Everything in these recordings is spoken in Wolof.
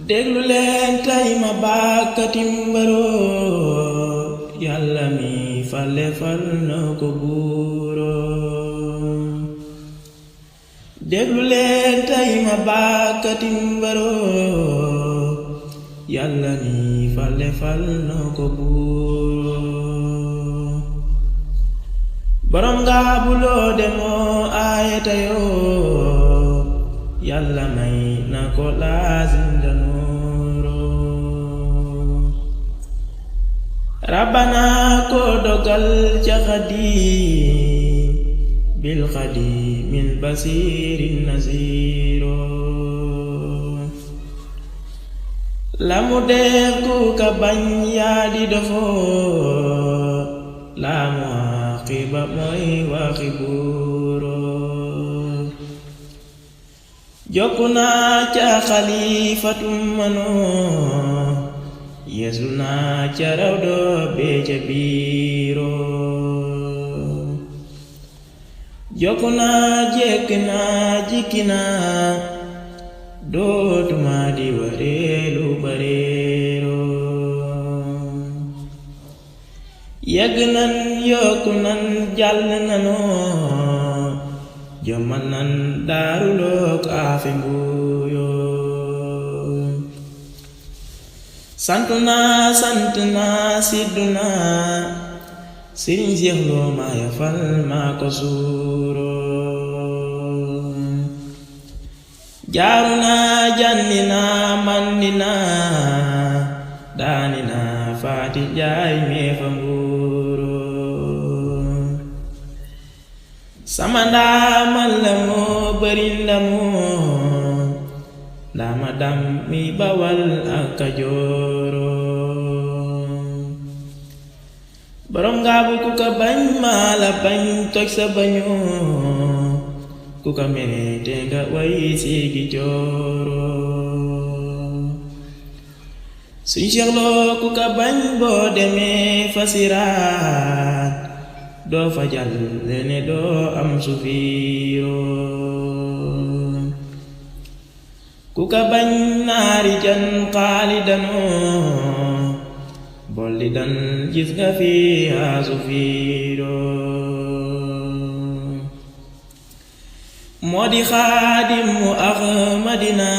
déglu leen tey ma bàkkati mbaroo yàlla mi fale fal na ko buuroo. déglu leen tey ma bàkkati mbaroo yàlla mi fale fal na ko buuroo. borom nga buloo demoo aayata yoo yàlla may na ko laazim danuuro. rabbana ko dogal ca xadim bil xadimil basirin nasiiro. la mu def ku ka bañ yaa di dofoo la mu aqiba mooy waxi buuro. jokku naa ca xalifatu manoo yeesu naa ca raw doo bee ca biiroo. jokku naa jekk naa jikki naa dootuma di wareelu bareeroo. yegg nan yokku nan jàll nanoo jommal nan daarulook aafe mbuuyoo. sant naa siddu naa sëriñ Seex Lo maa yafal maa ko suuroo. jaaru naa janni naa mandi naa daani naa faati jaay mee fa mbuuroo. sama ndaamal la moo bari ndamoo ndaama dam mi bawal ak Kajooroo. borom nga bu ku ka bañ maa la bañ toj sa bañoo ku ka mene te nga way siigi jooroo. suñ Seex Lo ku ka bañ boo demee fa siraat doo fa jàll ne doo am sufiiroo. ku ka bañ naari jan xaalidanoo bolli dan gis nga fi haa sufiiroo. moo di xaadim mu Ahmadina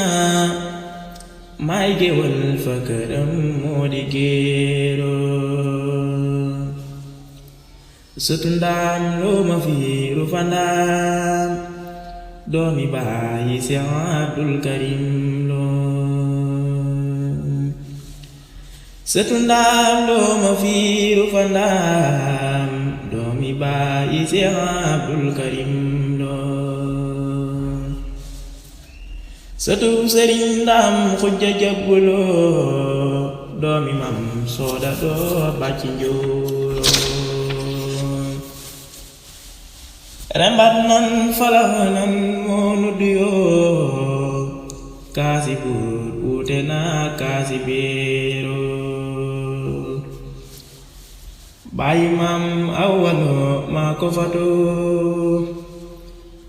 maay géwal fa këram moo di géeroo. sëtu ndaam loo ma fiiru fa ndaam doomi baayi Seex Abdul Karim Lo. sëtu ndaam loo ma fiiru fa ndaam doomi baayi Seex Abdul Karim Lo. sëtu sëriñ ndaam xujja jabbuloo doomi mam sooda doo bàcci njuuroo. rembat nan falax nan moonu duyoo kaasi buur wuute naa kaasi beeroo. bàyyi maam awwaloo maa ko fatoo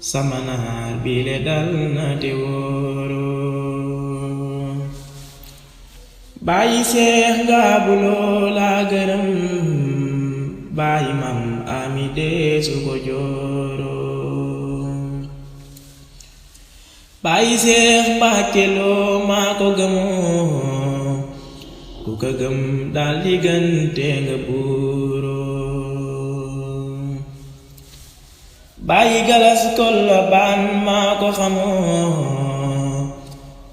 sama naar biile dal na te wóoroo. bàyyi seex ngaabuloo laa gërëm bàyyi mam ami deesu ko jooroo. bàyyi seex Mbàkke Lo maa ko gëmoo ku ko gëm dal di gën te nga buuroo. bàyyi galas kolla baan maa ko xamoo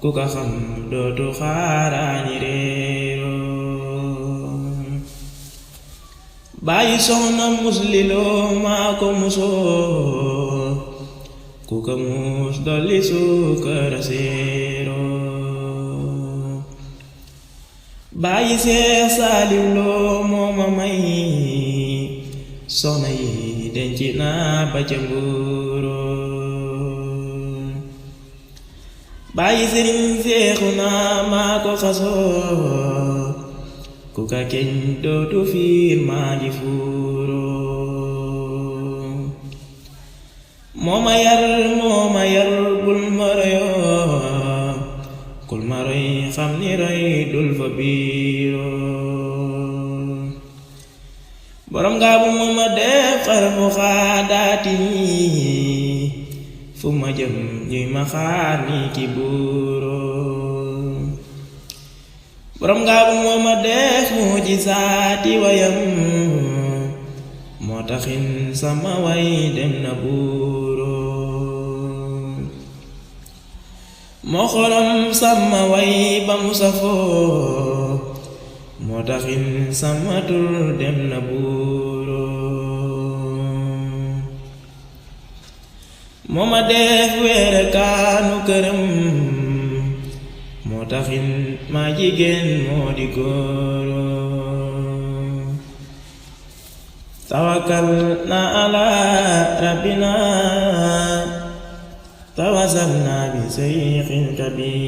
ku ko xam dootu xaaraani réeroo. bàyyi soxna Musli Lo maa ko musoo ku ko mus dolli suukara seeroo. bàyyi Seex Saaliw Lo moo ma may soxna yi denc naa ba ca mbuuroo. bàyyi sëriñ Seexuna maa ko xasoo ku ka keñ dootu fiir maa ji fuuroo. moo ma yar bul ma royoo kul ma roy xam ni roy dul fa biiroo borom ngaabu moo ma def xarfu xaadaati fu ma jëm ñuy ma xaar ni ki buuroo borom ngaabu moo ma def mujisaati wayam moo taxin sama way dem na buuroo moo xorom sama way ba mu safoo moo taxin sama tur dem na buuroo moo ma def weere kaanu këram moo taxin maa jigéen moo di góoroo tawakkal na ala rabbina tawassalna bi seyxin kabir